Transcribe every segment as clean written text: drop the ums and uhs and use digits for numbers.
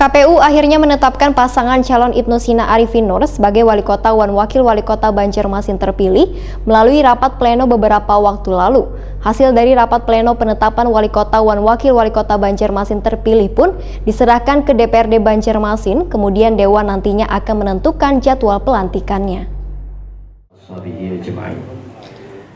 KPU akhirnya menetapkan pasangan calon Ibnu Sina Arifin Nur sebagai Wali Kota dan Wakil Wali Kota Banjarmasin terpilih melalui rapat pleno beberapa waktu lalu. Hasil dari rapat pleno penetapan Wali Kota dan Wakil Wali Kota Banjarmasin terpilih pun diserahkan ke DPRD Banjarmasin, kemudian Dewan nantinya akan menentukan jadwal pelantikannya.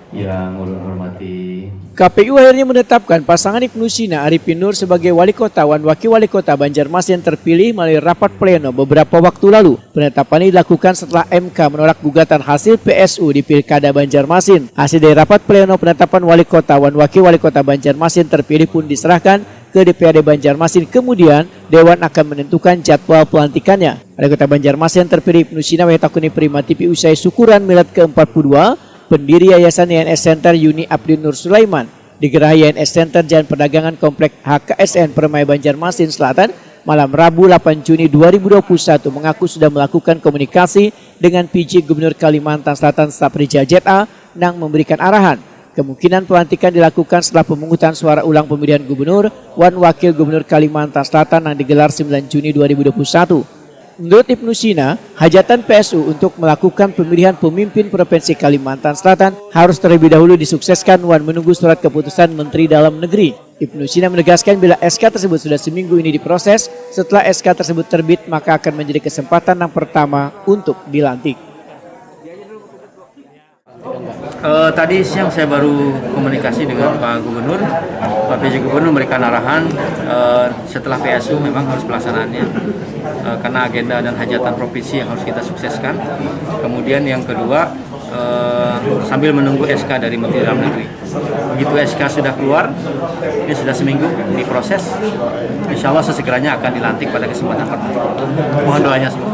Yang ulun hormati, KPU akhirnya menetapkan pasangan Ibnu Sina Arifin Nur sebagai Wali Kota dan Wakil Wali Kota Banjarmasin terpilih melalui rapat pleno beberapa waktu lalu. Penetapan ini dilakukan setelah MK menolak gugatan hasil PSU di Pilkada Banjarmasin. Hasil dari rapat pleno penetapan Wali Kota dan Wakil Wali Kota Banjarmasin terpilih pun diserahkan ke DPRD Banjarmasin. Kemudian Dewan akan menentukan jadwal pelantikannya. Wali Kota Banjarmasin terpilih Ibnu Sina Wetakuni Prima TV usai syukuran milad ke-42 pendiri Yayasan YNS Center Yuni Abdin Nur Sulaiman di Geraha YNS Center Jalan Perdagangan Komplek HKSN Permai Banjarmasin Selatan malam Rabu 8 Juni 2021 mengaku sudah melakukan komunikasi dengan PJ Gubernur Kalimantan Selatan Saprija ZA nang memberikan arahan. Kemungkinan pelantikan dilakukan setelah pemungutan suara ulang pemilihan gubernur dan wakil gubernur Kalimantan Selatan yang digelar 9 Juni 2021. Menurut Ibnu Sina, hajatan PSU untuk melakukan pemilihan pemimpin Provinsi Kalimantan Selatan harus terlebih dahulu disukseskan dan menunggu surat keputusan Menteri Dalam Negeri. Ibnu Sina menegaskan bila SK tersebut sudah seminggu ini diproses, setelah SK tersebut terbit maka akan menjadi kesempatan yang pertama untuk dilantik. Tadi siang saya baru komunikasi dengan Pak Gubernur. Pak PJ Gubernur memberikan arahan setelah PSU memang harus pelaksanaannya karena agenda dan hajatan provinsi yang harus kita sukseskan. Kemudian yang kedua sambil menunggu SK dari Menteri Dalam Negeri. Begitu SK sudah keluar, ini sudah seminggu diproses, insya Allah sesegeranya akan dilantik pada kesempatan pertama. Mohon doanya semua.